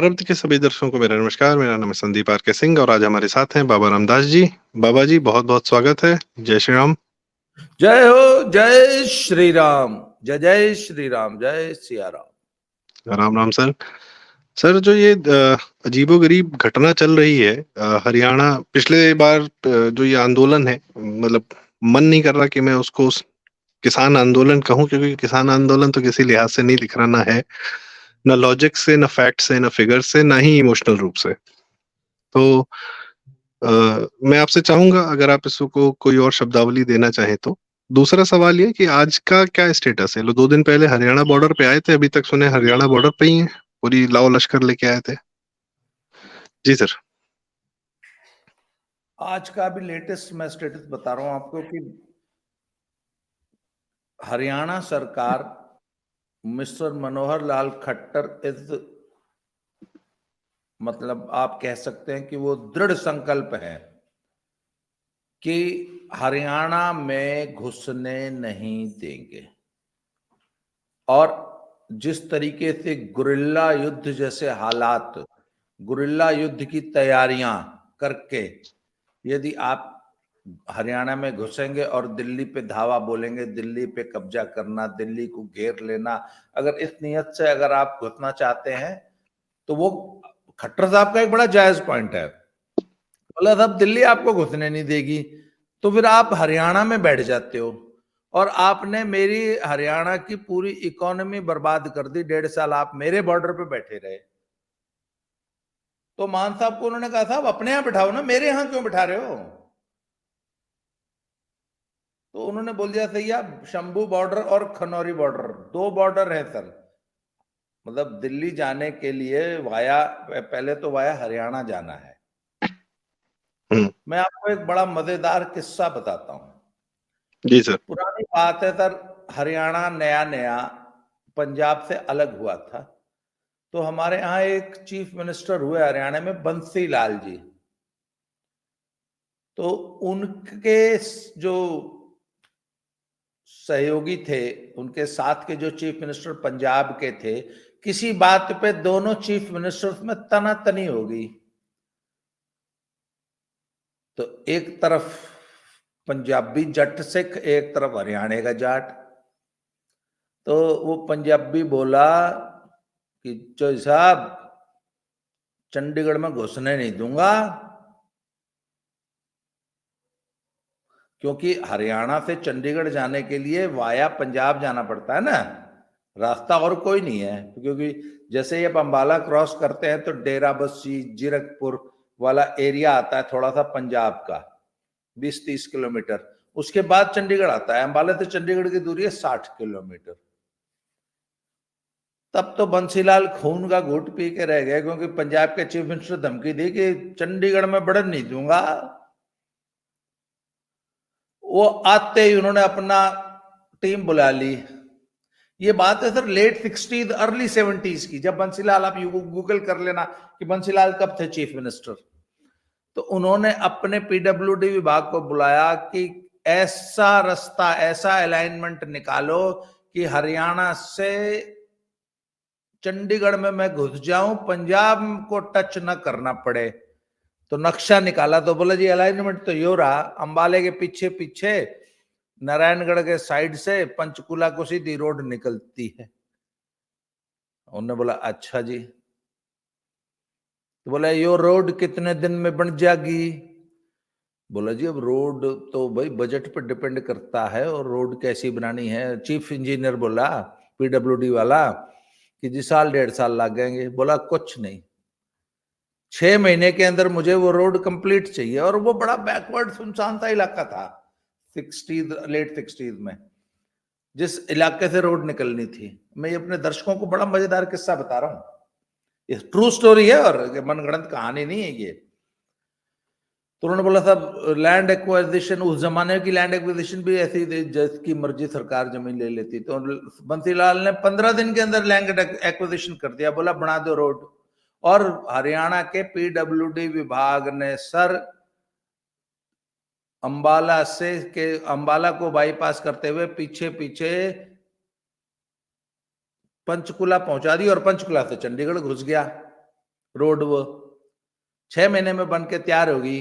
प्रारब्ध के सभी दर्शकों को मेरा नमस्कार। मेरा नाम है संदीप आर के सिंह और आज हमारे साथ हैं बाबा रामदास जी। बाबा जी, बहुत बहुत स्वागत है। जय श्री राम। जय हो, जय श्री राम, जय जय श्री राम, जय सिया राम। राम राम सर। सर, जो ये अजीबोगरीब घटना चल रही है हरियाणा, पिछले बार जो ये आंदोलन है, मतलब मन नहीं कर रहा कि मैं उसको किसान आंदोलन कहूं, क्योंकि किसान आंदोलन तो किसी लिहाज से नहीं दिख रहा, ना है, ना लॉजिक से, ना फैक्ट से, ना फिगर से, ना ही इमोशनल रूप से। तो मैं आपसे चाहूंगा अगर आप इसको कोई और शब्दावली देना चाहें तो। दूसरा सवाल ये कि आज का क्या स्टेटस है। लो, 2 दिन पहले हरियाणा बॉर्डर पे आए थे, अभी तक सुने हरियाणा बॉर्डर पे ही है, पूरी लाओ लश्कर लेके आए थे। जी सर। आज का भी लेटेस्ट मैं स्टेटस बता रहा हूं आपको कि हरियाणा सरकार, मिस्टर मनोहर लाल खट्टर इज, मतलब आप कह सकते हैं कि वो दृढ़ संकल्प है कि हरियाणा में घुसने नहीं देंगे। और जिस तरीके से गुरिल्ला युद्ध जैसे हालात, गुरिल्ला युद्ध की तैयारियां करके यदि आप हरियाणा में घुसेंगे और दिल्ली पे धावा बोलेंगे, दिल्ली पे कब्जा करना, दिल्ली को घेर लेना, अगर इस नियत से अगर आप घुसना चाहते हैं तो वो खट्टर साहब का एक बड़ा जायज पॉइंट है। बोला साहब दिल्ली आपको घुसने नहीं देगी तो फिर आप हरियाणा में बैठ जाते हो, और आपने मेरी हरियाणा की पूरी इकोनॉमी बर्बाद कर दी। 1.5 साल आप मेरे बॉर्डर पे बैठे रहे। तो मान साहब को उन्होंने कहा साहब अपने यहां बिठाओ ना, मेरे यहां क्यों बिठा रहे हो। तो उन्होंने बोल दिया भैया शंभू बॉर्डर और खनौरी बॉर्डर, 2 बॉर्डर है सर। मतलब दिल्ली जाने के लिए वाया, पहले तो वाया हरियाणा जाना है। हम्म। मैं आपको एक बड़ा मजेदार किस्सा बताता हूं। जी सर। पुरानी बात है सर, हरियाणा नया नया पंजाब से अलग हुआ था। तो हमारे यहाँ एक चीफ मिनिस्टर हुए हरियाणा में, बंसी लाल जी। तो उनके जो सहयोगी थे, उनके साथ के जो चीफ मिनिस्टर पंजाब के थे, किसी बात पे दोनों चीफ मिनिस्टर्स में तनातनी हो गई। तो एक तरफ पंजाबी जट सिख, एक तरफ हरियाणा का जाट। तो वो पंजाबी बोला कि चौधरी साहब चंडीगढ़ में घुसने नहीं दूंगा, क्योंकि हरियाणा से चंडीगढ़ जाने के लिए वाया पंजाब जाना पड़ता है ना, रास्ता और कोई नहीं है। क्योंकि जैसे ही आप अंबाला क्रॉस करते हैं तो डेरा बस्सी जीरकपुर वाला एरिया आता है, थोड़ा सा पंजाब का, 20-30 किलोमीटर। उसके बाद चंडीगढ़ आता है। अंबाला से चंडीगढ़ की दूरी है 60 किलोमीटर। तब तो बंसीलाल खून का घूंट पी के रह गए, क्योंकि पंजाब के चीफ मिनिस्टर धमकी दी कि चंडीगढ़ में बढ़न नहीं दूंगा। वो आते ही उन्होंने अपना टीम बुला ली। ये बात है sir late 60s early 70s की, जब बंसीलाल, आप गूगल कर लेना कि बंसीलाल कब थे चीफ मिनिस्टर। तो उन्होंने अपने पीडब्ल्यूडी विभाग को बुलाया कि ऐसा रास्ता, ऐसा अलाइनमेंट निकालो कि हरियाणा से चंडीगढ़ में मैं घुस जाऊं, पंजाब को टच न करना पड़े। तो नक्शा निकाला तो बोला जी अलाइनमेंट तो यो रहा, अंबाले के पीछे पीछे नारायणगढ़ के साइड से पंचकुला को सीधी रोड निकलती है। उन्होंने बोला अच्छा जी। तो बोला यो रोड कितने दिन में बन जाएगी। बोला जी अब रोड तो भाई बजट पर डिपेंड करता है, और रोड कैसी बनानी है। चीफ इंजीनियर बोला, पीडब्ल्यूडी वाला, कि जी 1.5 साल लग जाएंगे। बोला कुछ नहीं, 6 महीने के अंदर मुझे वो रोड कंप्लीट चाहिए। और वो बड़ा बैकवर्ड सुनसान सा इलाका था, 60s, लेट 60s में, जिस इलाके से रोड निकलनी थी। मैं ये अपने दर्शकों को बड़ा मजेदार किस्सा बता रहा हूँ, ये ट्रू स्टोरी है और मनगढ़ंत कहानी नहीं है ये। तो उन्होंने बोला साहब लैंड एक्विजिशन, उस जमाने की लैंड एक्विजिशन भी ऐसी थी जिसकी मर्जी सरकार जमीन ले लेती। तो बंसीलाल ने 15 दिन के अंदर लैंड एक्विजिशन कर दिया, बोला बना दो रोड। और हरियाणा के पीडब्ल्यूडी विभाग ने सर अंबाला से के अंबाला को बाईपास करते हुए पीछे पीछे पंचकुला पहुंचा दी, और पंचकुला से चंडीगढ़ घुस गया। रोड वो 6 महीने में बन के तैयार होगी।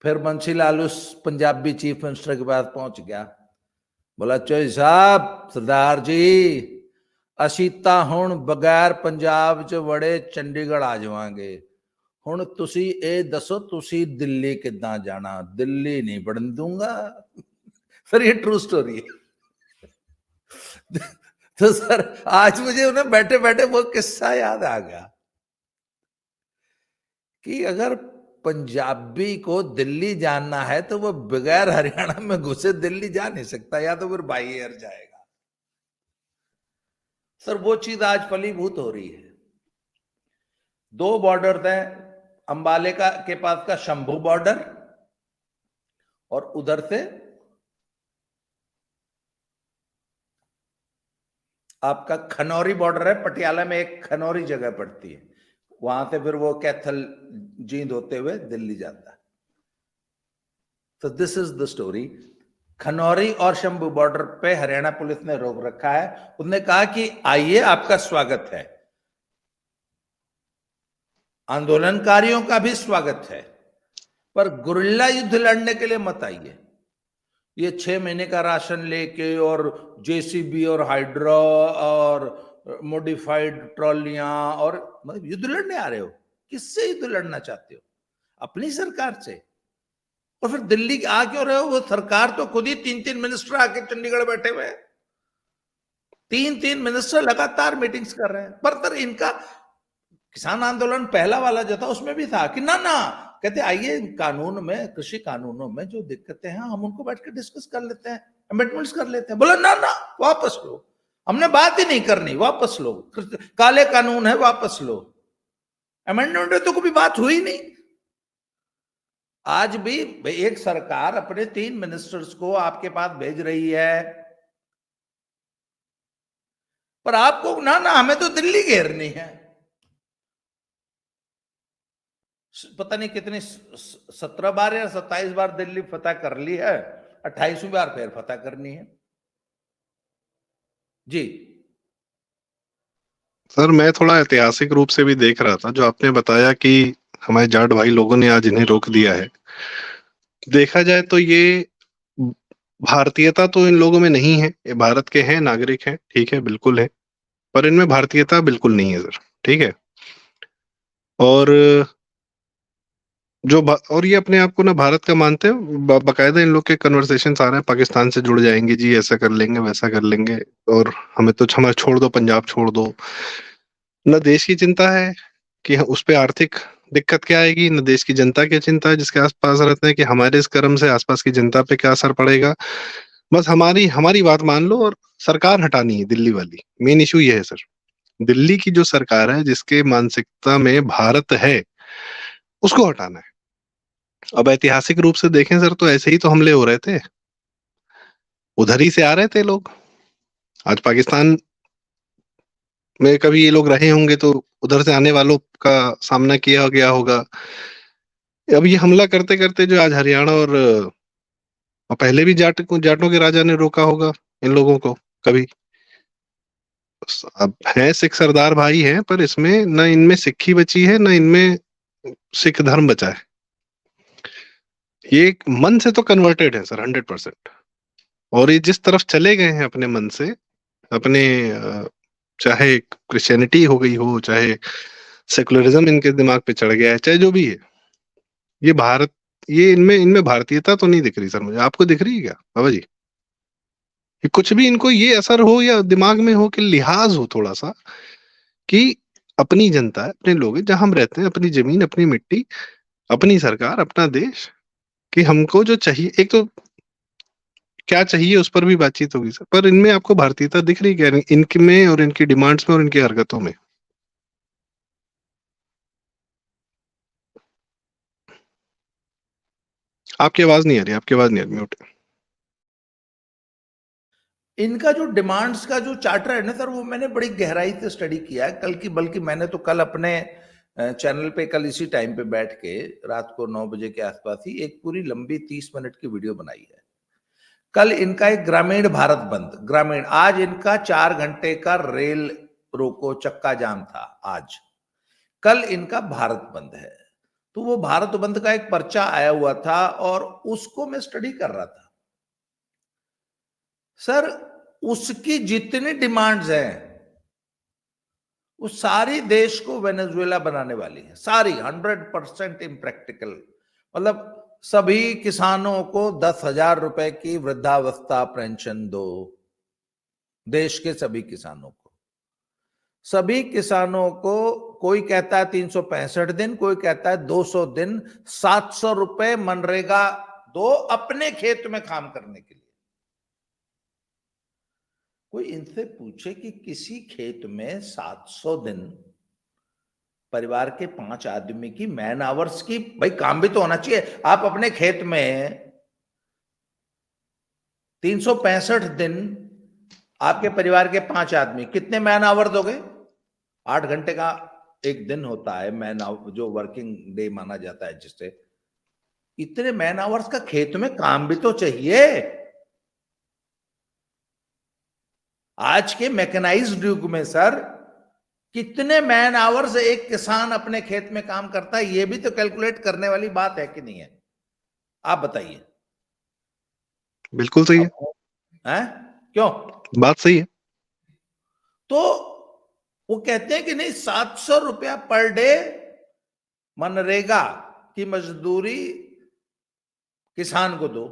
फिर बंसीलाल उस पंजाबी चीफ मिनिस्टर के पास पहुंच गया, बोला चोई साहब सरदार जी ਅਸੀਂ ਤਾਂ ਹੁਣ ਬਗੈਰ ਪੰਜਾਬ ਚ ਵੜੇ ਚੰਡੀਗੜ੍ਹ ਆ ਜਾਵਾਂਗੇ, ਹੁਣ ਤੁਸੀਂ ਇਹ ਦੱਸੋ ਤੁਸੀਂ ਦਿੱਲੀ ਕਿੱਦਾਂ ਜਾਣਾ? ਦਿੱਲੀ ਨਹੀਂ ਵੜਨ दूंगा। सर ये ट्रू स्टोरी है। तो सर आज मुझे उन्हें बैठे बैठे वो किस्सा याद आ गया कि अगर पंजाबी को दिल्ली जाना है तो वो बगैर हरियाणा में घुसे दिल्ली जा नहीं सकता, या तो फिर बाई एयर जाएगा। सर वो चीज आज फलीभूत हो रही है। 2 बॉर्डर हैं, अंबाले का के पास का शंभू बॉर्डर और उधर से आपका खनौरी बॉर्डर है। पटियाला में एक खनौरी जगह पड़ती है, वहां से फिर वो कैथल जींद होते हुए दिल्ली जाता है। तो this is the story. Khanauri और शंभू बॉर्डर पे हरियाणा पुलिस ने रोक रखा है। उन्होंने कहा कि आइए आपका स्वागत है, आंदोलनकारियों का भी स्वागत है, पर गुरिल्ला युद्ध लड़ने के लिए मत आइए। ये 6 महीने का राशन लेके और जेसीबी और हाइड्रा और मॉडिफाइड ट्रॉलियां और मतलब युद्ध लड़ने आ रहे हो? किससे युद्ध लड़ना चाहते हो? अपनी सरकार से। और फिर दिल्ली आ क्यों रहे हो? वो सरकार तो खुद ही 3-3 मिनिस्टर आके चंडीगढ़ बैठे हुए हैं, 3-3 मिनिस्टर लगातार मीटिंग्स कर रहे हैं। पर सर इनका किसान आंदोलन पहला वाला जो था उसमें भी था कि ना कहते आइए कानून में, कृषि कानूनों में जो दिक्कतें हैं हम उनको बैठ के डिस्कस कर लेते हैं, अमेंडमेंट्स कर लेते हैं। बोला ना वापस लो, हमने बात ही नहीं करनी, वापस लो, काले कानून है वापस लो। अमेंडमेंट तो कभी बात हुई नहीं। आज भी एक सरकार अपने 3 मिनिस्टर्स को आपके पास भेज रही है, पर आपको ना हमें तो दिल्ली घेरनी है। पता नहीं कितनी 17 बार या 27 बार दिल्ली फतह कर ली है, 28वीं बार फिर फतह करनी है। जी सर मैं थोड़ा ऐतिहासिक रूप से भी देख रहा था, जो आपने बताया कि हमारे जाट भाई लोगों ने आज इन्हें रोक दिया है। देखा जाए तो ये भारतीयता तो इन लोगों में नहीं है, ये भारत के हैं, नागरिक हैं, ठीक है, बिल्कुल है, पर इनमें भारतीयता बिल्कुल नहीं है सर, ठीक है। और और ये अपने आप को ना भारत का मानते हैं, बकायदा इन लोग के कन्वर्सेशन आ रहे हैं पाकिस्तान से जुड़ जाएंगे जी, ऐसा कर लेंगे वैसा कर लेंगे, और हमें तो हमें छोड़ दो, पंजाब छोड़ दो। न देश की चिंता है कि उस पे आर्थिक दिक्कत क्या आएगी, न देश की जनता की चिंता है जिसके आसपास रहते हैं कि हमारे इस कर्म से आसपास की जनता पे क्या असर पड़ेगा। बस हमारी हमारी बात मान लो, और सरकार हटानी है दिल्ली वाली। मेन इशू ये है सर, दिल्ली की जो सरकार है जिसके मानसिकता में भारत है, उसको हटाना है। अब ऐतिहासिक रूप से देखें सर, तो ऐसे ही तो हमले हो रहे थे, उधर ही से आ रहे थे लोग। आज पाकिस्तान में कभी ये लोग रहे होंगे तो उधर से आने वालों का सामना किया गया होगा। अब ये हमला करते करते जो आज हरियाणा और पहले भी जाटों के राजा ने रोका होगा इन लोगों को कभी। अब है सिख सरदार भाई हैं, पर इसमें न इनमें सिक्खी बची है, न इनमें सिख धर्म बचा है। ये मन से तो कन्वर्टेड है सर 100%। और ये जिस तरफ चले गए हैं अपने मन से, अपने चाहे क्रिश्चियनिटी हो गई हो, चाहे सेकुलरिज्म इनके दिमाग पे चढ़ गया है, चाहे जो भी है, ये भारत, ये इनमें इनमें भारतीयता तो नहीं दिख रही सर मुझे। आपको दिख रही है क्या बाबा जी? कि कुछ भी इनको ये असर हो या दिमाग में हो कि लिहाज हो थोड़ा सा कि अपनी जनता है, अपने लोग हैं, जहां हम रहते हैं, अपनी जमीन, अपनी मिट्टी, अपनी सरकार, अपना देश, कि हमको जो चाहिए, एक तो क्या चाहिए उस पर भी बातचीत होगी सर। पर इनमें आपको भारतीयता दिख रही क्या, इनके में और इनकी डिमांड्स में और इनकी हरकतों में? आपकी आवाज नहीं आ रही, आपकी आवाज नहीं आ रही, म्यूट। इनका जो डिमांड्स का जो चार्टर है ना सर, वो मैंने बड़ी गहराई से स्टडी किया है कल की, बल्कि मैंने तो कल अपने चैनल पे कल इसी टाइम पे बैठ के रात को 9 बजे के आसपास ही एक पूरी लंबी 30 मिनट की वीडियो बनाई है। कल इनका एक ग्रामीण भारत बंद, ग्रामीण, आज इनका 4 घंटे का रेल रोको चक्का जाम था आज, कल इनका भारत बंद है। तो वो भारत बंद का एक पर्चा आया हुआ था और उसको मैं स्टडी कर रहा था। सर, उसकी जितनी डिमांड्स हैं वो सारी देश को वेनेजुएला बनाने वाली है, सारी 100% इम्प्रैक्टिकल। मतलब सभी किसानों को 10,000 रुपए की वृद्धावस्था पेंशन दो, देश के सभी किसानों को। सभी किसानों को, कोई कहता है 365 दिन, कोई कहता है 200 दिन, 700 रुपए मनरेगा दो अपने खेत में काम करने के लिए। कोई इनसे पूछे कि किसी खेत में 700 दिन परिवार के 5 आदमी की मैन आवर्स की, भाई काम भी तो होना चाहिए। आप अपने खेत में 365 दिन आपके परिवार के 5 आदमी, कितने मैन आवर दोगे? 8 घंटे का एक दिन होता है मैन आवर, जो वर्किंग डे माना जाता है जिससे। इतने मैन आवर्स का खेत में काम भी तो चाहिए। आज के मैकेनाइज्ड युग में सर कितने मैन आवर्स एक किसान अपने खेत में काम करता है, ये भी तो कैलकुलेट करने वाली बात है कि नहीं है? आप बताइए। बिल्कुल सही है, हैं? क्यों? बात सही है। तो वो कहते हैं कि नहीं, 700 रुपया पर डे मनरेगा की मजदूरी किसान को दो।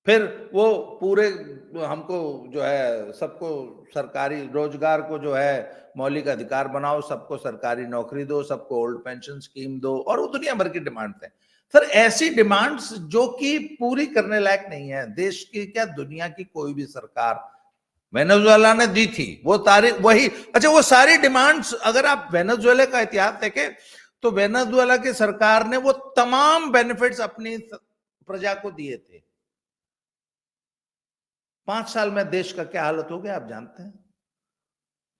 फिर वो पूरे हमको जो है सबको सरकारी रोजगार को जो है मौलिक अधिकार बनाओ, सबको सरकारी नौकरी दो, सबको ओल्ड पेंशन स्कीम दो, और वो दुनिया भर की डिमांड्स हैं। सर, ऐसी डिमांड्स जो कि पूरी करने लायक नहीं है। देश की क्या, दुनिया की कोई भी सरकार, वेनेजुएला ने दी थी वो तारीख वही। अच्छा, वो सारी डिमांड्स अगर आप वेनेजुएला का इतिहास देखें तो वेनेजुएला की सरकार ने वो तमाम बेनिफिट्स अपनी प्रजा को दिए थे। 5 साल में देश का क्या हालत हो गया आप जानते हैं।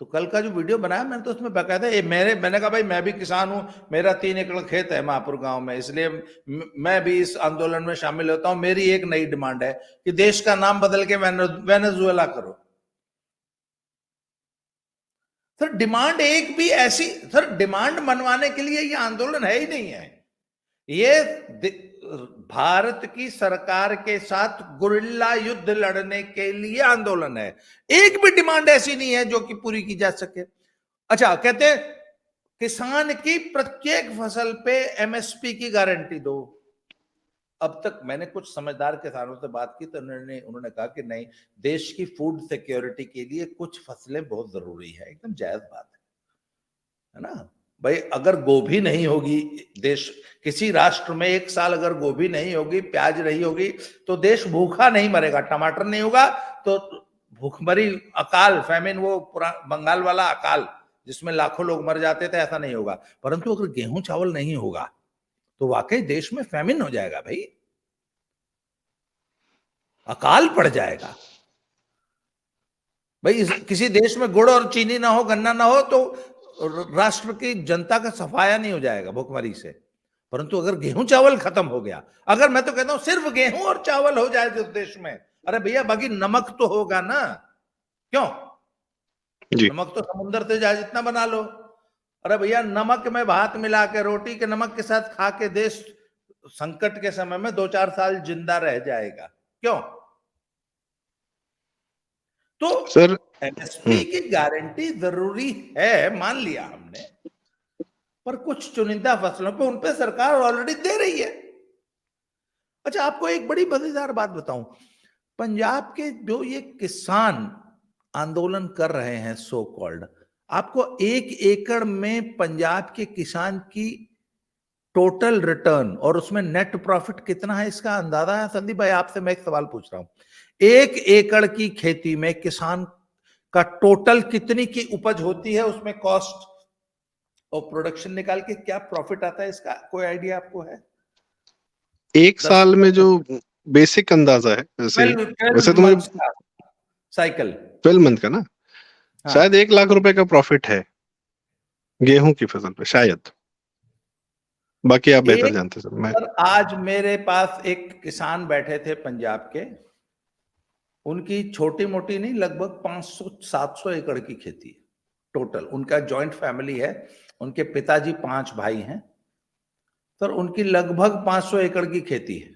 तो कल का जो वीडियो बनाया मैंने, तो उसमें बकायदा मैंने कहा भाई मैं भी किसान हूं, मेरा 3 एकड़ खेत है महापुर गांव में, इसलिए मैं भी इस आंदोलन में शामिल होता हूं। मेरी एक नई डिमांड है कि देश का नाम बदल के वेनेजुएला करो। सर, डिमांड एक भी ऐसी, सर डिमांड मनवाने के लिए ये आंदोलन है ही नहीं है। ये भारत की सरकार के साथ गुरिल्ला युद्ध लड़ने के लिए आंदोलन है। एक भी डिमांड ऐसी नहीं है जो कि पूरी की जा सके। अच्छा, कहते हैं किसान की प्रत्येक फसल पे एमएसपी की गारंटी दो। अब तक मैंने कुछ समझदार किसानों से बात की तो उन्होंने कहा कि नहीं, देश की फूड सिक्योरिटी के लिए कुछ फसलें बहुत जरूरी है। एकदम जायज बात है ना भाई। अगर गोभी नहीं होगी, देश, किसी राष्ट्र में 1 साल अगर गोभी नहीं होगी, प्याज नहीं होगी, तो देश भूखा नहीं मरेगा। टमाटर नहीं होगा तो भूखमरी, अकाल, फैमिन, वो पूरा बंगाल वाला अकाल जिसमें लाखों लोग मर जाते थे, ऐसा नहीं होगा। परंतु अगर गेहूं चावल नहीं होगा तो वाकई देश में फैमिन हो जाएगा भाई, अकाल पड़ जाएगा भाई। किसी देश में गुड़ और चीनी ना हो, गन्ना ना हो, तो राष्ट्र की जनता का सफाया नहीं हो जाएगा भुखमरी से। परंतु अगर गेहूं चावल खत्म हो गया, अगर मैं तो कहता हूं सिर्फ गेहूं और चावल हो जाए इस देश में, अरे भैया बाकी नमक तो होगा ना, क्यों? जी। नमक तो समुद्र से जा जितना बना लो। अरे भैया, नमक में भात मिला के, रोटी के नमक के साथ खा के देश संकट के समय में 2-4 साल जिंदा रह जाएगा, क्यों? तो सर। एमएसपी की गारंटी जरूरी है, मान लिया हमने, पर कुछ चुनिंदा फसलों पे उन पे सरकार ऑलरेडी दे रही है। अच्छा, आपको एक बड़ी मजेदार बात बताऊं, पंजाब के जो ये किसान आंदोलन कर रहे हैं सो कॉल्ड, आपको 1 एकड़ में पंजाब के किसान की टोटल रिटर्न और उसमें नेट प्रॉफिट कितना है इसका अंदाजा है? संदीप भाई, आपसे मैं एक सवाल पूछ रहा हूं, 1 एकड़ की खेती में किसान का टोटल कितनी की उपज होती है, उसमें कॉस्ट और प्रोडक्शन निकाल के क्या प्रॉफिट आता है, इसका कोई आइडिया आपको है? एक साल में जो बेसिक अंदाजा है, वैसे तो मुझे साइकिल 12 मंथ का ना, हाँ। शायद 1 लाख रुपए का प्रॉफिट है गेहूं की फसल पे, शायद। बाकी आप बेहतर जानते सर। मैं सर, आज मेरे पास एक किसान बैठे थे पंजाब के, उनकी छोटी मोटी नहीं, लगभग 500-700 एकड़ की खेती है टोटल। उनका जॉइंट फैमिली है, उनके पिताजी 5 भाई हैं, सर उनकी लगभग 500 एकड़ की खेती है।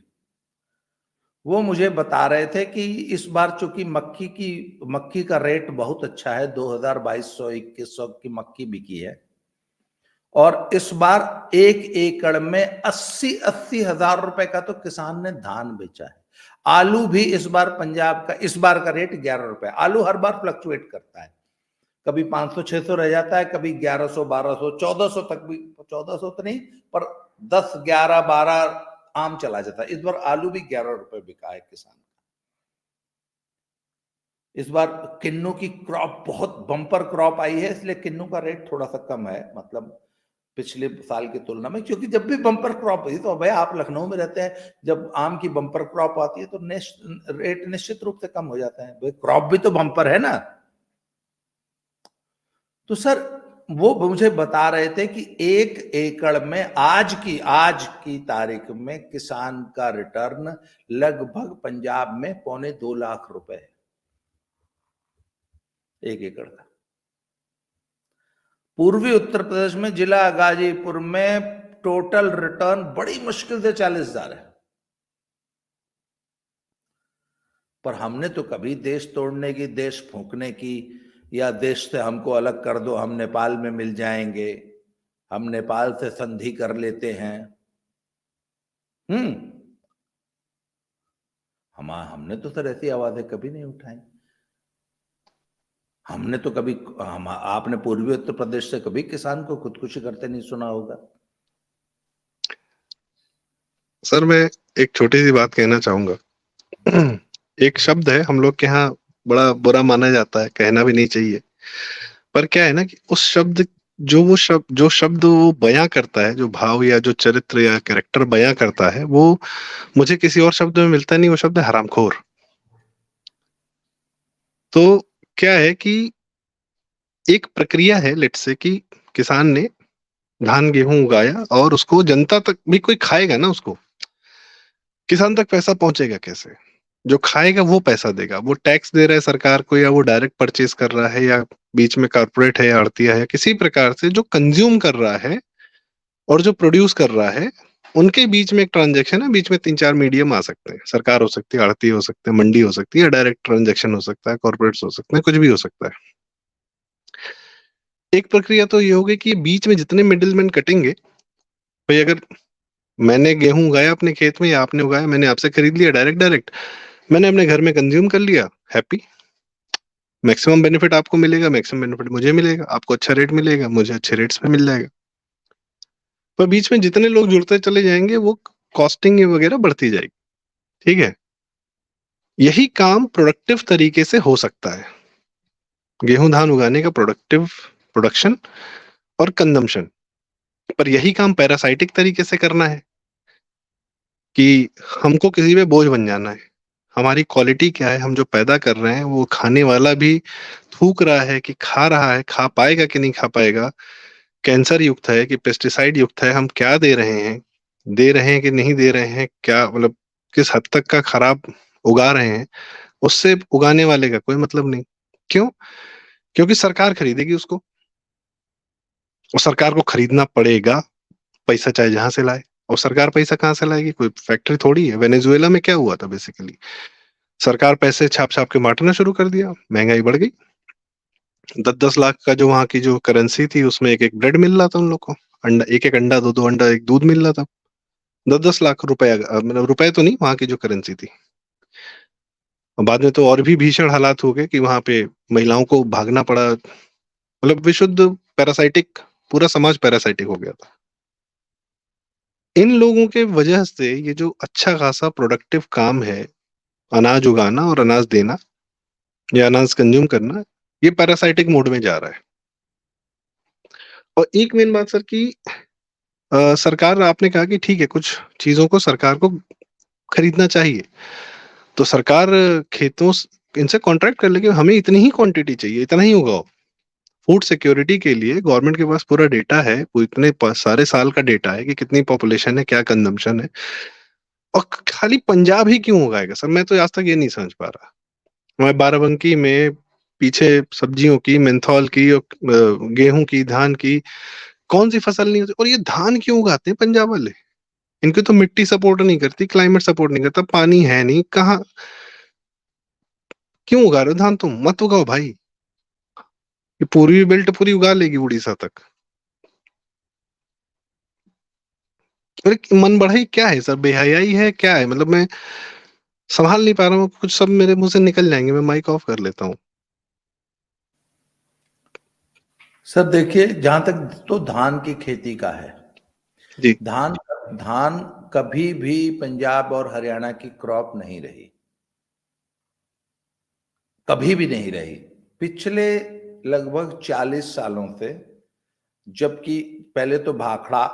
वो मुझे बता रहे थे कि इस बार चूंकि मक्की का रेट बहुत अच्छा है, 2200-2100 की मक्की बिकी है, और इस बार 1 एकड़ में 80-80 हजार रुपए का तो किसान ने धान बेचा है। आलू भी इस बार पंजाब का, इस बार का रेट 11 रुपए। आलू हर बार फ्लक्चुएट करता है, कभी 500-600 रह जाता है, कभी 1100-1200, 1400 तक भी, 1400 तो नहीं पर 10, 11, 12 आम चला जाता है। इस बार आलू भी 11 रुपए बिका है किसान का। इस बार किन्नू की क्रॉप बहुत बम्पर क्रॉप आई है, इसलिए किन्नू का रेट थोड़ा सा कम है, मतलब पिछले साल की तुलना में। क्योंकि जब भी बम्पर क्रॉप हुई, तो भाई आप लखनऊ में रहते हैं, जब आम की बम्पर क्रॉप आती है तो रेट निश्चित रूप से कम हो जाता है, भाई क्रॉप भी तो बम्पर है ना। तो सर वो मुझे बता रहे थे कि 1 एकड़ में आज की तारीख में किसान का रिटर्न लगभग पंजाब में 2.25 लाख रुपए है 1 एकड़ का। पूर्वी उत्तर प्रदेश में जिला गाजीपुर में टोटल रिटर्न बड़ी मुश्किल से 40,000 है। पर हमने तो कभी देश तोड़ने की, देश फूंकने की, या देश से हमको अलग कर दो, हम नेपाल में मिल जाएंगे, हम नेपाल से संधि कर लेते हैं, हमने तो सर ऐसी आवाजें कभी नहीं उठाई। हमने तो कभी, आपने पूर्वी उत्तर प्रदेश से कभी किसान को खुदकुशी करते नहीं सुना होगा। सर मैं एक छोटी सी बात कहना चाहूंगा। एक शब्द है हम लोग के यहाँ, बड़ा बुरा माना जाता है, कहना भी नहीं चाहिए, पर क्या है ना कि उस शब्द, जो शब्द वो बयां करता है, जो भाव या जो चरित्र या कैरेक्टर बयां करता है, वो मुझे किसी और शब्द में मिलता नहीं। वो शब्द है हरामखोर। तो क्या है कि एक प्रक्रिया है, लेट से कि किसान ने धान गेहूं उगाया और उसको जनता तक भी कोई खाएगा ना, उसको किसान तक पैसा पहुंचेगा कैसे? जो खाएगा वो पैसा देगा। वो टैक्स दे रहा है सरकार को, या वो डायरेक्ट परचेज कर रहा है, या बीच में कारपोरेट है या आड़तिया है, किसी प्रकार से जो कंज्यूम कर रहा है और जो प्रोड्यूस कर रहा है, उनके बीच में एक ट्रांजेक्शन है। बीच में 3-4 मीडियम आ सकते हैं, सरकार हो सकती है, आड़ती हो सकते हैं, मंडी हो सकती है, या डायरेक्ट ट्रांजेक्शन हो सकता है, कॉर्पोरेट्स हो सकते हैं, कुछ भी हो सकता है। एक प्रक्रिया तो ये होगी कि बीच में जितने मिडिलमैन कटेंगे, भाई अगर मैंने गेहूं उगाया अपने खेत में, या आपने उगाया, मैंने आपसे खरीद लिया डायरेक्ट डायरेक्ट, मैंने अपने घर में कंज्यूम कर लिया, हैप्पी, मैक्सिमम बेनिफिट आपको मिलेगा, मैक्सिमम बेनिफिट मुझे मिलेगा, आपको अच्छा रेट मिलेगा, मुझे अच्छे रेट्स पे मिल जाएगा। पर बीच में जितने लोग जुड़ते चले जाएंगे, वो कॉस्टिंग वगैरह बढ़ती जाएगी। ठीक है, यही काम प्रोडक्टिव तरीके से हो सकता है, गेहूं धान उगाने का प्रोडक्टिव प्रोडक्शन और कंजम्पशन। पर यही काम पैरासाइटिक तरीके से करना है कि हमको किसी पे बोझ बन जाना है। हमारी क्वालिटी क्या है, हम जो पैदा कर रहे हैं वो खाने वाला भी थूक रहा है कि खा रहा है, खा पाएगा कि नहीं खा पाएगा, कैंसर युक्त है कि पेस्टिसाइड युक्त है, हम क्या दे रहे हैं कि नहीं दे रहे हैं, क्या मतलब किस हद तक का खराब उगा रहे हैं, उससे उगाने वाले का कोई मतलब नहीं। क्यों? क्योंकि सरकार खरीदेगी उसको, और सरकार को खरीदना पड़ेगा, पैसा चाहे जहां से लाए। और सरकार पैसा कहाँ से लाएगी? कोई फैक्ट्री थोड़ी है। वेनेजुएला में क्या हुआ था बेसिकली, सरकार पैसे छाप छाप के बांटना शुरू कर दिया, महंगाई बढ़ गई। 10-10 लाख का जो वहां की जो करेंसी थी, उसमें एक एक ब्रेड मिल रहा था उन लोग को, अंडा, एक एक अंडा, दो दो अंडा, एक दूध मिल रहा था। 10-10 लाख रुपए, मतलब रुपए तो नहीं, वहां की जो करेंसी थी। और बाद में तो और भी भीषण हालात हो गए कि वहां पे महिलाओं को भागना पड़ा, मतलब विशुद्ध पैरासाइटिक, पूरा समाज पैरासाइटिक हो गया था। इन लोगों के वजह से ये जो अच्छा खासा प्रोडक्टिव काम है, अनाज उगाना और अनाज देना या अनाज कंज्यूम करना, ये पैरासाइटिक मोड में जा रहा है। और एक मेन बात सर कि सरकार, आपने कहा कि ठीक है, कुछ चीजों को सरकार को खरीदना चाहिए, तो सरकार खेतों इनसे कॉन्ट्रैक्ट कर लेगी, हमें इतनी ही क्वांटिटी चाहिए, इतना ही उगाओ। फूड सिक्योरिटी के लिए गवर्नमेंट के पास पूरा डेटा है, वो इतने सारे साल का डेटा है कि कितनी पॉपुलेशन है, क्या कंजम्पशन है। और खाली पंजाब ही क्यों उगाएगा सर? मैं तो आज तक ये नहीं समझ पा रहा। मैं बाराबंकी में पीछे सब्जियों की, मेंथॉल की और गेहूं की, धान की कौन सी फसल नहीं होती? और ये धान क्यों उगाते हैं पंजाब वाले? इनकी तो मिट्टी सपोर्ट नहीं करती, क्लाइमेट सपोर्ट नहीं करता, पानी है नहीं, कहाँ क्यों उगा रहे हो धान? तुम मत उगाओ भाई, ये पूर्वी बेल्ट पूरी उगा लेगी उड़ीसा तक। अरे मन बढ़ाई क्या है सर, बेहयाई है क्या है? मतलब मैं संभाल नहीं पा रहा हूँ, कुछ सब मेरे मुंह से निकल जाएंगे। मैं माइक ऑफ कर लेता हूँ। सर देखिए, जहां तक तो धान की खेती का है, जी। धान धान कभी भी पंजाब और हरियाणा की क्रॉप नहीं रही, कभी भी नहीं रही। पिछले लगभग 40 सालों से, जबकि पहले तो भाखड़ा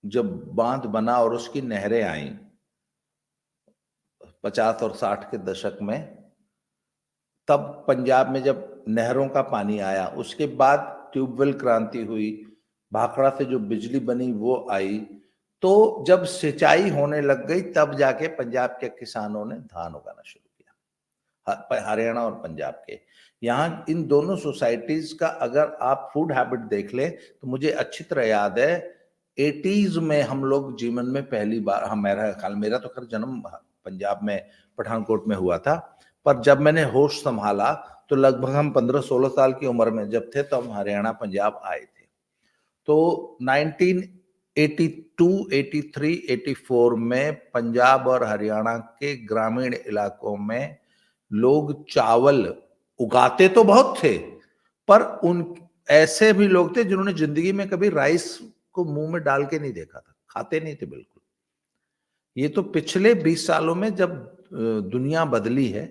जब बांध बना और उसकी नहरें आई 50 और 60 के दशक में, तब पंजाब में जब नहरों का पानी आया, उसके बाद ट्यूबवेल क्रांति हुई, भाखड़ा से जो बिजली बनी वो आई, तो जब सिंचाई होने लग गई तब जाके पंजाब के किसानों ने धान उगाना शुरू किया। हरियाणा और पंजाब के यहाँ इन दोनों सोसाइटीज का अगर आप फूड हैबिट देख लें तो मुझे अच्छी तरह याद है 80s में हम लोग जीवन में पहली बार, हम मेरा तो खैर जन्म पंजाब में पठानकोट में हुआ था, पर जब मैंने होश संभाला तो लगभग हम 15-16 साल की उम्र में जब थे तो हम हरियाणा पंजाब आए थे। तो 1982, 83, 84 में पंजाब और हरियाणा के ग्रामीण इलाकों में लोग चावल उगाते तो बहुत थे, पर उन ऐसे भी लोग थे जिन्होंने जिंदगी में कभी राइस को मुंह में डाल के नहीं देखा था, खाते नहीं थे बिल्कुल। ये तो पिछले 20 सालों में जब दुनिया बदली है,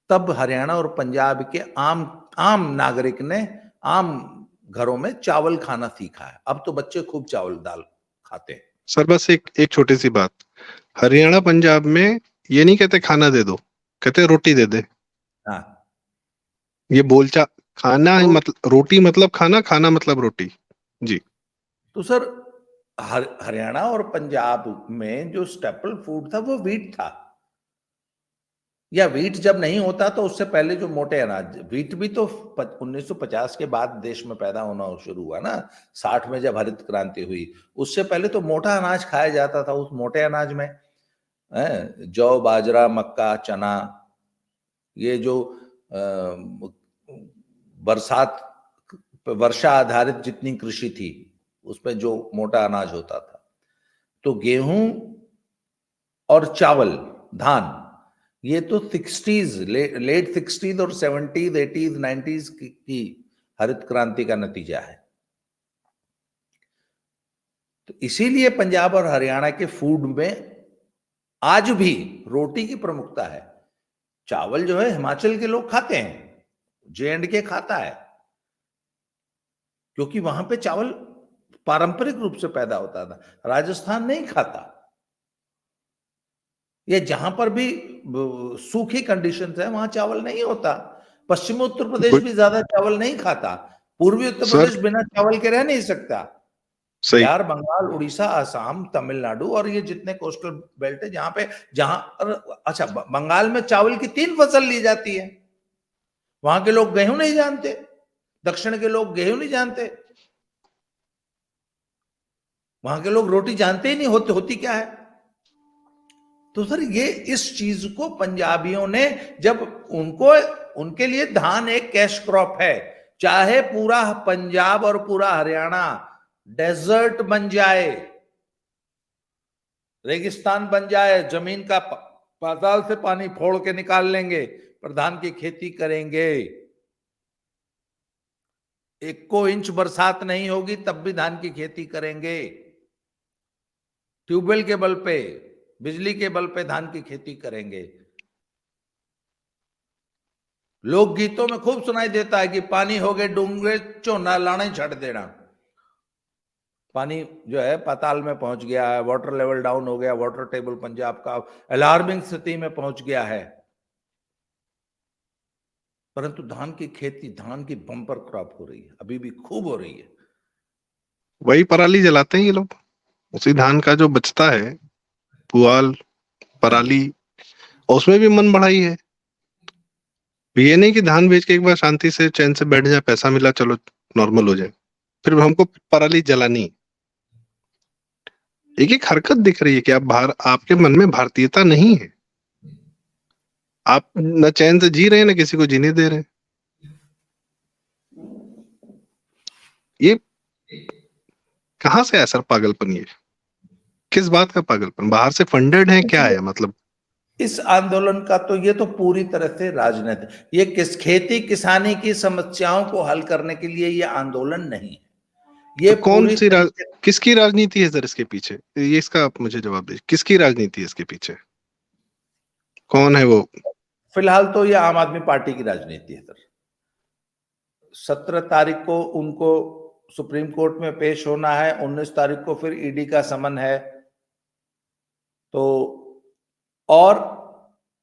तब हरियाणा और पंजाब के आम आम नागरिक ने आम घरों में चावल खाना सीखा है। अब तो बच्चे खूब चावल दाल खाते हैं। सर बस एक एक छोटी सी बात, हरियाणा पंजाब में ये नहीं कहते खाना दे दो, कहते रोटी दे दे। हाँ, ये बोलचा, खाना तो मतलब रोटी मतलब खाना, खाना मतलब रोटी। जी। तो सर हरियाणा और पंजाब में जो स्टेपल फूड था वो वीट था, या वीट जब नहीं होता तो उससे पहले जो मोटे अनाज, वीट भी तो 1950 के बाद देश में पैदा होना शुरू हुआ ना, 60 में जब हरित क्रांति हुई, उससे पहले तो मोटा अनाज खाया जाता था। उस मोटे अनाज में जौ, बाजरा, मक्का, चना, ये जो बरसात वर्षा आधारित जितनी कृषि थी उसमें जो मोटा अनाज होता था, तो गेहूं और चावल, धान, ये तो 60s, लेट 60s और 70s, 80s, 90s की हरित क्रांति का नतीजा है। तो इसीलिए पंजाब और हरियाणा के फूड में आज भी रोटी की प्रमुखता है। चावल जो है हिमाचल के लोग खाते हैं, J&K खाता है, क्योंकि वहां पे चावल पारंपरिक रूप से पैदा होता था। राजस्थान नहीं खाता, ये जहां पर भी सूखी कंडीशंस है वहां चावल नहीं होता। पश्चिमी उत्तर प्रदेश गुड। भी ज्यादा चावल नहीं खाता, पूर्वी उत्तर सर प्रदेश बिना चावल के रह नहीं सकता। सही। बिहार, बंगाल, उड़ीसा, असम, तमिलनाडु और ये जितने कोस्टल बेल्ट है जहां पे, अच्छा, बंगाल में चावल की 3 फसल ली जाती है, वहां के लोग गेहूं नहीं जानते, दक्षिण के लोग गेहूं नहीं जानते, वहां के लोग रोटी जानते ही नहीं होती क्या है। तो सर ये इस चीज को पंजाबियों ने, जब उनको, उनके लिए धान एक कैश क्रॉप है, चाहे पूरा पंजाब और पूरा हरियाणा डेजर्ट बन जाए, रेगिस्तान बन जाए, जमीन का पाताल से पानी फोड़ के निकाल लेंगे, पर धान की खेती करेंगे। 1 इंच बरसात नहीं होगी तब भी धान की खेती करेंगे, ट्यूबवेल के बल पे, बिजली के बल पे धान की खेती करेंगे। लोकगीतों में खूब सुनाई देता है कि पानी हो गए डूंगे झोना लाना ही छड़ देना। पानी जो है पाताल में पहुंच गया है, वाटर लेवल डाउन हो गया, वाटर टेबल पंजाब का अलार्मिंग स्थिति में पहुंच गया है, परंतु धान की खेती, धान की बम्पर क्रॉप हो रही है, अभी भी खूब हो रही है। वही पराली जलाते हैं ये लोग, उसी धान का जो बचता है, पुआल, पराली, और उसमें भी मन बढ़ाई है। ये नहीं कि धान बेच के एक बार शांति से चैन से बैठ जाए, पैसा मिला चलो नॉर्मल हो जाए। फिर हमको पराली जलानी। एक एक हरकत दिख रही है कि आपके मन में भारतीयता नहीं है। आप न चैन से जी रहे हैं, न किसी को जीने दे रहे हैं। ये कहाँ से आया सर पागलपन? ये किस बात का पागलपन? बाहर से फंडेड है क्या है? मतलब इस आंदोलन का तो ये तो पूरी तरह से राजनीति, ये खेती किसानी की समस्याओं को हल करने के लिए ये आंदोलन नहीं है, ये तो कौन पूरी सी तरीके। किसकी राजनीति है सर इसके पीछे? ये इसका आप मुझे जवाब दीजिए, किसकी राजनीति है इसके पीछे? कौन है वो? फिलहाल तो ये आम आदमी पार्टी की राजनीति है सर। 17 तारीख को उनको सुप्रीम कोर्ट में पेश होना है, 19 तारीख को फिर ईडी का समन है। तो और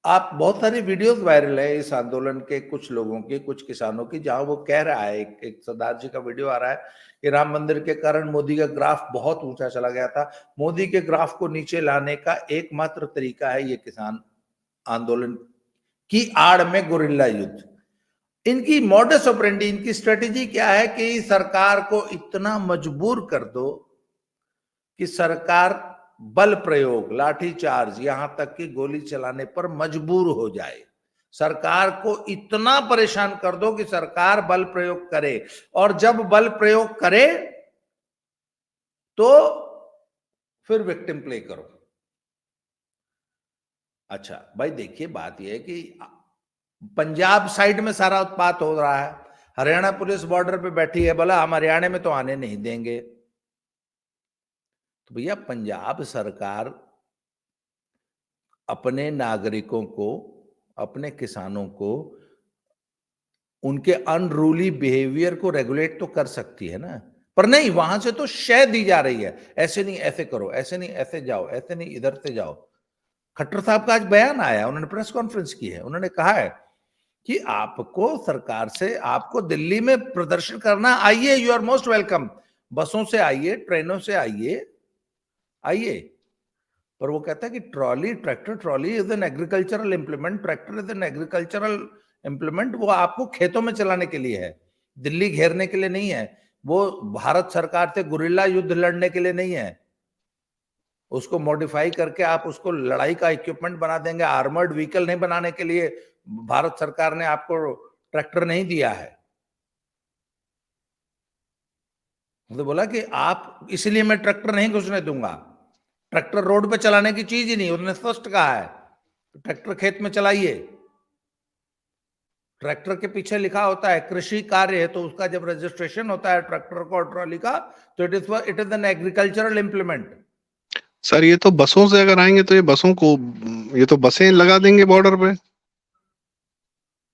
आप बहुत सारी वीडियोस वायरल है इस आंदोलन के, कुछ लोगों की, कुछ किसानों की, जहां वो कह रहा है, एक सरदार जी का वीडियो आ रहा है कि राम मंदिर के कारण मोदी का ग्राफ बहुत ऊंचा चला गया था। मोदी के ग्राफ को नीचे लाने का एकमात्र तरीका है ये किसान आंदोलन की आड़ में गुरिल्ला युद्ध। इनकी मॉडस ऑपरेंडी, इनकी स्ट्रेटेजी क्या है कि सरकार को इतना मजबूर कर दो कि सरकार बल प्रयोग, लाठी चार्ज, यहां तक कि गोली चलाने पर मजबूर हो जाए। सरकार को इतना परेशान कर दो कि सरकार बल प्रयोग करे, और जब बल प्रयोग करे तो फिर विक्टिम प्ले करो। अच्छा भाई देखिए, बात यह है कि पंजाब साइड में सारा उत्पात हो रहा है, हरियाणा पुलिस बॉर्डर पे बैठी है, बोला हम हरियाणा में तो आने नहीं देंगे। तो भैया पंजाब सरकार अपने नागरिकों को, अपने किसानों को, उनके अनरूली बिहेवियर को रेगुलेट तो कर सकती है ना, पर नहीं, वहां से तो शय दी जा रही है, ऐसे नहीं ऐसे करो, ऐसे नहीं ऐसे जाओ, ऐसे नहीं इधर से जाओ। खट्टर साहब का आज बयान आया, उन्होंने प्रेस कॉन्फ्रेंस की है, उन्होंने कहा है कि आपको सरकार से, आपको दिल्ली में प्रदर्शन करना, आइए, यू आर मोस्ट वेलकम, बसों से आइए, ट्रेनों से आइए, आइए। पर वो कहता है कि tractor trolley is an agricultural implement, tractor is an agricultural implement, वो आपको खेतों में चलाने के लिए है, दिल्ली घेरने के लिए नहीं है, वो भारत सरकार से गुरिल्ला युद्ध लड़ने के लिए नहीं है। उसको मॉडिफाई करके आप उसको लड़ाई का इक्विपमेंट बना देंगे, आर्मर्ड व्हीकल नहीं बनाने के लिए भारत सरकार ने आपको ट्रैक्टर नहीं दिया है। तो बोला कि आप, इसलिए मैं ट्रैक्टर नहीं घुसने दूंगा, ट्रैक्टर रोड पे चलाने की चीज ही नहीं, उन्होंने स्पष्ट कहा है, ट्रैक्टर खेत में चलाइए। ट्रैक्टर के पीछे लिखा होता है कृषि कार्य है, तो उसका जब रजिस्ट्रेशन होता है ट्रैक्टर को और ट्रॉली का, तो it is an agricultural implement. Sir ये तो बसों से अगर आएंगे तो ये बसों को, ये तो बसें लगा देंगे बॉर्डर पे।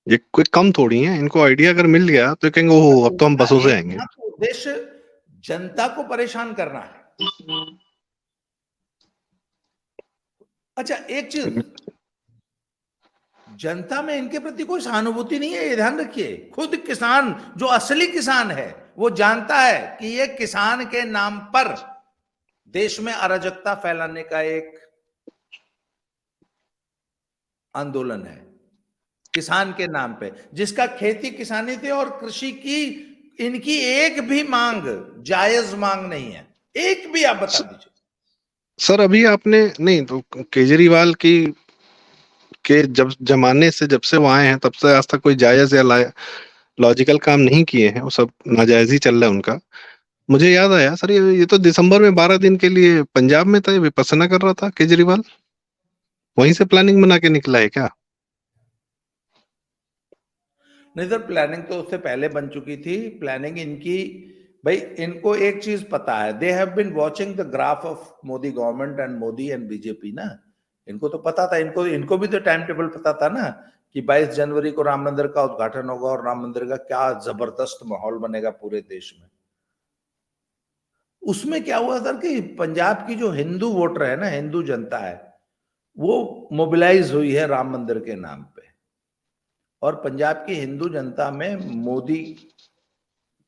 ये कोई कम थोड़ी है, इनको आइडिया अगर मिल गया तो कहेंगे ओहो अब तो हम बसों से आएंगे। उद्देश्य जनता को परेशान करना है। अच्छा एक चीज, जनता में इनके प्रति कोई सहानुभूति नहीं है, ये ध्यान रखिए। खुद किसान, जो असली किसान है, वो जानता है कि ये किसान के नाम पर देश में अराजकता फैलाने का एक आंदोलन है, किसान के नाम पे, जिसका खेती किसानी थे और कृषि की इनकी एक भी मांग जायज मांग नहीं है, एक भी। आप बता दीजिए सर अभी आपने नहीं तो केजरीवाल की के जब से वो आए हैं तब से आज तक कोई जायज या लॉजिकल काम नहीं किए हैं, वो सब नाजायज ही चल रहा है उनका। मुझे याद आया सर, ये तो दिसंबर में 12 दिन के लिए पंजाब में था, विपස්සना कर रहा था केजरीवाल, वहीं से प्लानिंग बना के निकला है क्या? नहीं सर, प्लानिंग तो उससे पहले बन चुकी थी। प्लानिंग इनकी, भाई इनको एक चीज पता है, they have been watching the graph of Modi government and Modi and BJP ना। इनको तो पता था, इनको भी तो टाइम टेबल पता था ना कि 22 जनवरी को राम मंदिर का उद्घाटन होगा और राम मंदिर का क्या जबरदस्त माहौल बनेगा पूरे देश में। उसमें क्या हुआ सर कि पंजाब की जो हिंदू वोटर है ना, हिंदू जनता है, वो मोबिलाइज हुई है राम मंदिर के नाम पे, और पंजाब की हिंदू जनता में मोदी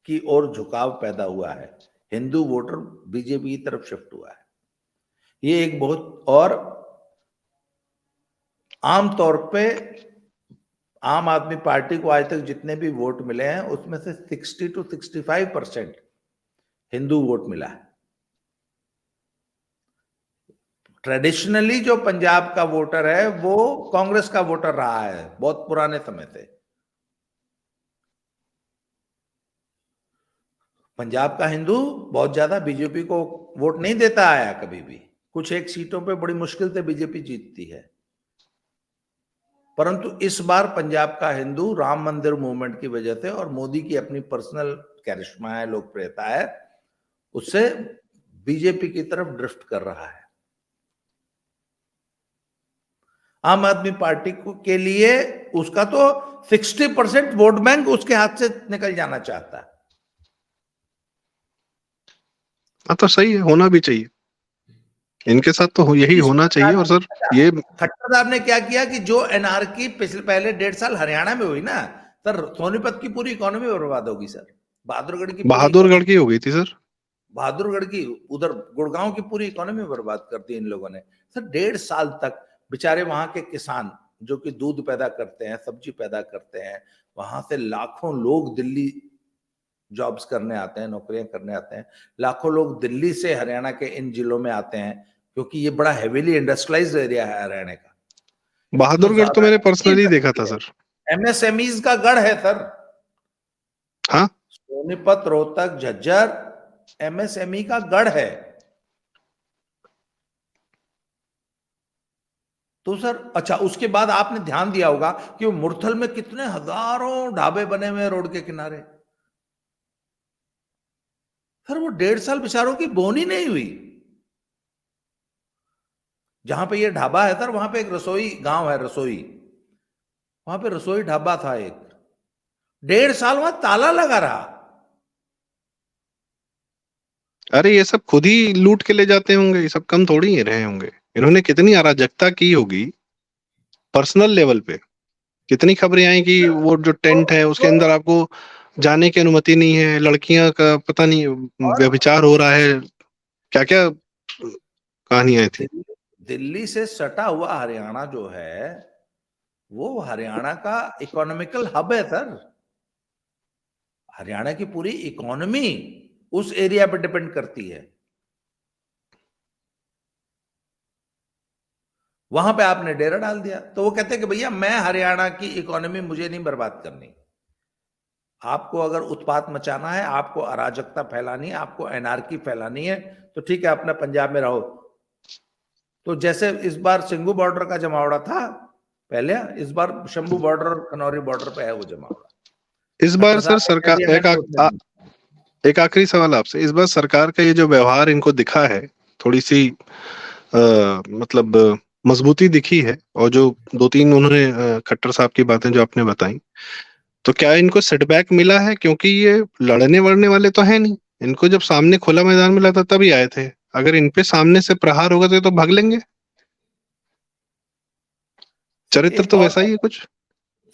की ओर झुकाव पैदा हुआ है, हिंदू वोटर बीजेपी की तरफ शिफ्ट हुआ है। ये एक बहुत, और आमतौर पे आम आदमी पार्टी को आज तक जितने भी वोट मिले हैं उसमें से 60 to 65% हिंदू वोट मिला है। ट्रेडिशनली जो पंजाब का वोटर है वो कांग्रेस का वोटर रहा है बहुत पुराने समय से। पंजाब का हिंदू बहुत ज्यादा बीजेपी को वोट नहीं देता आया कभी भी। कुछ एक सीटों पे बड़ी मुश्किल से बीजेपी जीतती है, परंतु इस बार पंजाब का हिंदू राम मंदिर मूवमेंट की वजह से और मोदी की अपनी पर्सनल कैरिश्मा है, लोकप्रियता है, उससे बीजेपी की तरफ ड्रिफ्ट कर रहा है। आम आदमी पार्टी के लिए उसका तो 60% वोट बैंक उसके हाथ से निकल जाना चाहता है। हाँ तो सही है, होना भी चाहिए, इनके साथ तो यही नीतीश होना चाहिए। और सर खट्टर ये खट्टर साहब ने क्या किया कि जो एनआरकी पहले 1.5 साल हरियाणा में हुई ना सर, सोनीपत की पूरी इकोनॉमी बर्बाद होगी सर, बहादुरगढ़ की पूरी बहादुरगढ़ की हो गई थी सर। बहादुरगढ़ की, उधर गुड़गांव की पूरी इकोनॉमी बर्बाद कर दी इन लोगों ने सर। 1.5 साल तक बेचारे वहां के किसान जो कि दूध पैदा करते हैं, सब्जी पैदा करते हैं, वहां से लाखों लोग दिल्ली जॉब्स करने आते हैं, नौकरियां करने आते हैं। लाखों लोग दिल्ली से हरियाणा के इन जिलों में आते हैं क्योंकि ये बड़ा हेवीली इंडस्ट्रियलाइज्ड एरिया है हरियाणा का। इतना बहादुरगढ़ तो ज्यादा मैंने पर्सनली देखा था सर। एमएसएमईज का गढ़ है सर। हाँ सोनीपत, रोहतक, झज्जर एमएसएमई का गढ़ है। तो सर अच्छा, उसके बाद आपने ध्यान दिया होगा कि वो मुरथल में कितने हजारों ढाबे बने हुए हैं रोड के किनारे। सर वो 1.5 साल बेचारों की बोनी नहीं हुई। जहां पे ये ढाबा है सर, वहां पे एक रसोई गांव है, रसोई, वहां पे रसोई ढाबा था एक। 1.5 साल वहां ताला लगा रहा। अरे ये सब खुद ही लूट के ले जाते होंगे, ये सब कम थोड़ी ही रहे होंगे। इन्होंने कितनी अराजकता की होगी पर्सनल लेवल पे। कितनी खबरें आई कि वो जो तो, टेंट है उसके तो अंदर आपको जाने की अनुमति नहीं है, लड़कियां का पता नहीं और व्यभिचार हो रहा है, क्या क्या कहानियां थी। दिल्ली, दिल्ली से सटा हुआ हरियाणा जो है वो हरियाणा का इकोनॉमिकल हब है सर। हरियाणा की पूरी इकोनॉमी उस एरिया पर डिपेंड करती है। वहां पे आपने डेरा डाल दिया तो वो कहते हैं कि भैया मैं हरियाणा की इकोनॉमी मुझे नहीं बर्बाद करनी। आपको अगर उत्पात मचाना है, आपको अराजकता फैलानी है, आपको एनार्की फैलानी है, तो ठीक है अपना पंजाब में रहो। तो जैसे इस बार सिंघू बॉर्डर का जमावड़ा था पहले, इस बार शंभू बॉर्डर और खनौरी बॉर्डर पे है वो जमावड़ा। इस बार खट्टर सर साहब ने कह सरकार दिया मैं छोड़ने नहीं। एक आखिरी सवाल आपसे, इस बार सरकार का ये जो व्यवहार इनको दिखा है, थोड़ी सी मतलब मजबूती दिखी है, और जो दो तीन उन्होंने खट्टर साहब की बातें जो आपने बताई, तो क्या इनको सेटबैक मिला है? क्योंकि ये लड़ने वड़ने वाले तो है नहीं, इनको जब सामने खुला मैदान मिला था तभी आए थे। अगर इन पे सामने से प्रहार होगा तो ये तो भाग लेंगे। सर चरित्र एक तो और वैसा ही है कुछ।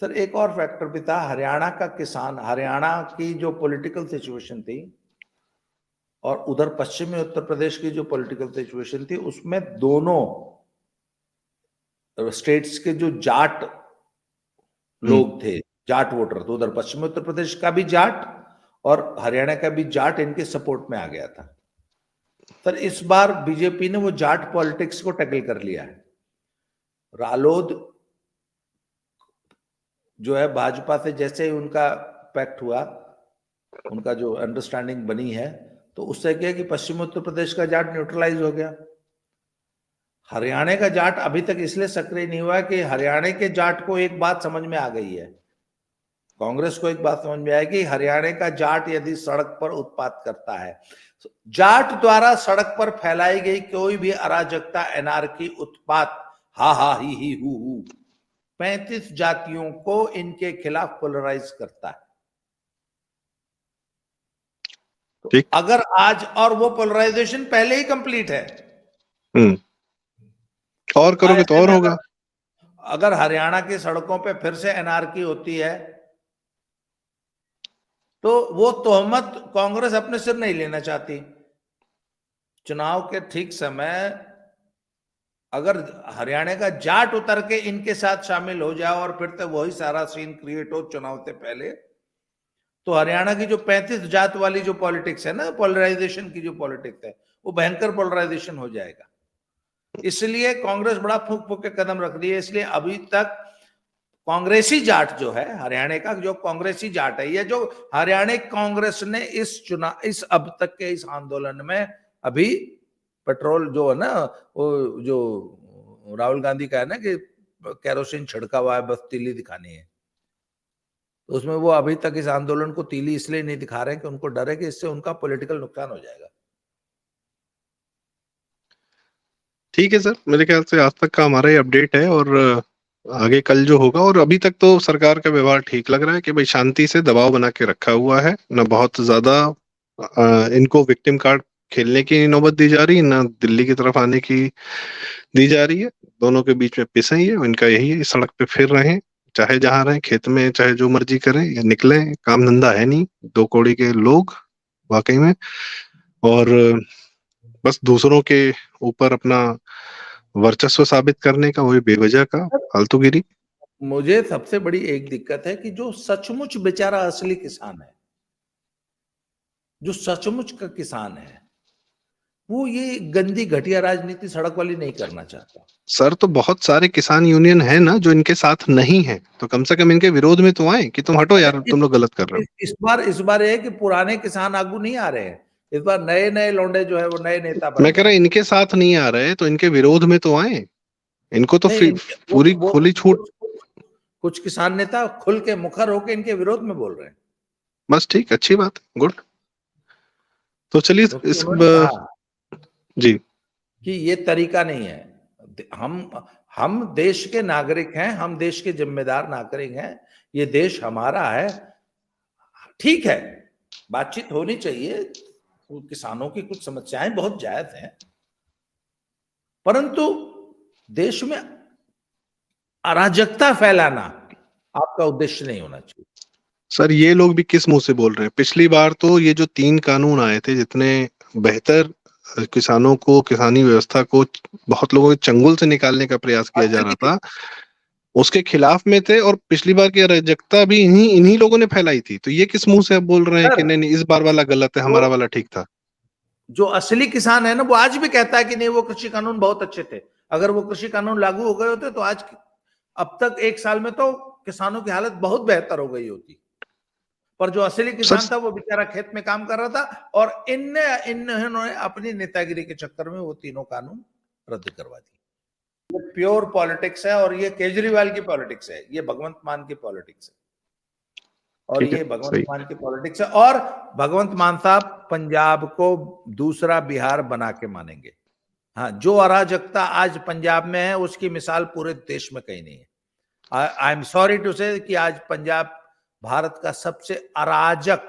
सर एक और फैक्टर भी था। हरियाणा का किसान, हरियाणा की जो पॉलिटिकल सिचुएशन थी और उधर पश्चिमी उत्तर प्रदेश की जो पॉलिटिकल सिचुएशन थी, उसमें दोनों स्टेट्स के जो जाट हम्म। लोग थे, जाट वोटर, तो उधर पश्चिमी उत्तर प्रदेश का भी जाट और हरियाणा का भी जाट इनके सपोर्ट में आ गया था। सर इस बार बीजेपी ने वो जाट पॉलिटिक्स को टैकल कर लिया है। रालोद जो है भाजपा से जैसे ही उनका पैक्ट हुआ, उनका जो अंडरस्टैंडिंग बनी है, तो उससे क्या कि पश्चिम उत्तर प्रदेश का जाट न्यूट्रलाइज हो गया। हरियाणा का जाट अभी तक इसलिए सक्रिय नहीं हुआ कि हरियाणा के जाट को एक बात समझ में आ गई है, कांग्रेस को एक बात समझ में आई कि हरियाणा का जाट यदि सड़क पर उत्पात करता है, जाट द्वारा सड़क पर फैलाई गई कोई भी अराजकता, एनार्की, उत्पात, हा हा ही हु 35 जातियों को इनके खिलाफ पोलराइज करता है। तो ठीक। अगर आज, और वो पोलराइजेशन पहले ही कंप्लीट है। हम्म। और करोगे तो ऐसे और में होगा। अगर हरियाणा की सड़कों पे फिर से एनआरकी होती है तो वो तोहमत कांग्रेस अपने सिर नहीं लेना चाहती। चुनाव के ठीक समय अगर हरियाणा का जाट उतर के इनके साथ शामिल हो जाए और फिर तो वही सारा सीन क्रिएट हो चुनाव से पहले, तो हरियाणा की जो 35 जात वाली जो पॉलिटिक्स है ना, पोलराइजेशन की जो पॉलिटिक्स है, वो भयंकर पोलराइजेशन हो जाएगा। इसलिए कांग्रेस बड़ा फूंक फूंक के कदम रख रही है। इसलिए अभी तक कांग्रेसी जाट जो है, हरियाणा का जो कांग्रेसी जाट है, ये जो हरियाणा कांग्रेस ने इस अब तक के इस आंदोलन में अभी पेट्रोल जो है ना, वो जो राहुल गांधी का है ना कि केरोसिन छिड़का हुआ है, बस तीली दिखानी है, तो उसमें वो अभी तक इस आंदोलन को तीली इसलिए नहीं दिखा रहे हैं कि उनको डर है कि इससे उनका पॉलिटिकल नुकसान हो जाएगा। ठीक है सर, मेरे ख्याल से आज तक का हमारा ये अपडेट है, और आगे कल जो होगा, और अभी तक तो सरकार का व्यवहार ठीक लग रहा है कि भाई शांति से दबाव बना के रखा हुआ है, ना बहुत ज्यादा इनको विक्टिम कार्ड खेलने की नौबत दी जा रही, ना दिल्ली की तरफ आने की दी जा रही है। दोनों के बीच में पिसे ही है, इनका यही है, इस सड़क पे फिर रहे हैं, चाहे जहां रहें, खेत में चाहे जो मर्जी करें या निकले, काम धंधा है नहीं, दो कौड़ी के लोग वाकई में, और बस दूसरों के ऊपर अपना वर्चस्व साबित करने का, वही बेवजह का फालतूगिरी। मुझे सबसे बड़ी एक दिक्कत है कि जो सचमुच बेचारा असली किसान है, जो सचमुच का किसान है, वो ये गंदी घटिया राजनीति सड़क वाली नहीं करना चाहता। सर, तो बहुत सारे किसान यूनियन है ना जो इनके साथ नहीं है, तो कम से कम इनके विरोध में तो आए कि तुम हटो यार, तुम लोग गलत कर रहे हो। इस बार ये है कि पुराने किसान आगू नहीं आ रहे हैं, इस बार नए नए लौंडे जो है वो नए नेता बन मैं कह रहा रहे हैं। इनके साथ नहीं आ रहे, तो इनके विरोध में तो आए, इनको तो नहीं, पूरी खुली छूट। कुछ किसान नेता खुल के मुखर होकर इनके विरोध में बोल रहे हैं। बस ठीक, अच्छी बात, गुड। तो चलिए इस उन्होंने कहा जी कि ये तरीका नहीं है। हम देश के नागरिक हैं, हम देश के जिम्मेदार नागरिक हैं, ये देश हमारा है। ठीक है, बातचीत होनी चाहिए, किसानों की कुछ समस्याएं बहुत जायज हैं, परंतु देश में अराजकता फैलाना आपका उद्देश्य नहीं होना चाहिए। सर, ये लोग भी किस मुंह से बोल रहे हैं? पिछली बार तो ये जो 3 कानून आए थे, जितने बेहतर किसानों को, किसानी व्यवस्था को बहुत लोगों के चंगुल से निकालने का प्रयास किया जा रहा था, उसके खिलाफ में थे, और पिछली बार की अराजकता भी इन्हीं लोगों ने फैलाई थी। तो ये किस मुंह से अब बोल रहे हैं कि नहीं नहीं, इस बार वाला गलत है, हमारा वाला ठीक था? जो असली किसान है ना, वो आज भी कहता है कि नहीं, वो कृषि कानून बहुत अच्छे थे। अगर वो कृषि कानून लागू हो गए होते तो आज, अब तक 1 साल में तो किसानों की हालत बहुत बेहतर हो गई होती। पर जो असली किसान था वो बेचारा खेत में काम कर रहा था, और इन्होंने अपनी नेतागिरी के चक्कर में वो तीनों कानून रद्द करवा दिए। ये प्योर पॉलिटिक्स है, और ये केजरीवाल की पॉलिटिक्स है, ये भगवंत मान की पॉलिटिक्स है, और ये भगवंत मान की पॉलिटिक्स है। और भगवंत मान साहब पंजाब को दूसरा बिहार बना के मानेंगे। हाँ, जो अराजकता आज पंजाब में है उसकी मिसाल पूरे देश में कहीं नहीं है। आई एम सॉरी टू से कि आज पंजाब भारत का सबसे अराजक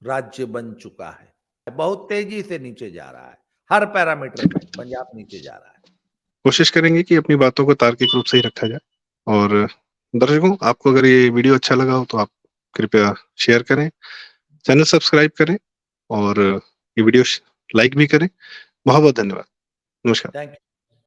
राज्य बन चुका है। बहुत तेजी से नीचे जा रहा है, हर पैरामीटर में पंजाब नीचे जा रहा है। कोशिश करेंगे कि अपनी बातों को तार्किक रूप से ही रखा जाए। और दर्शकों, आपको अगर ये वीडियो अच्छा लगा हो तो आप कृपया शेयर करें, चैनल सब्सक्राइब करें, और ये वीडियो लाइक भी करें। बहुत बहुत धन्यवाद। नमस्कार। Thank you.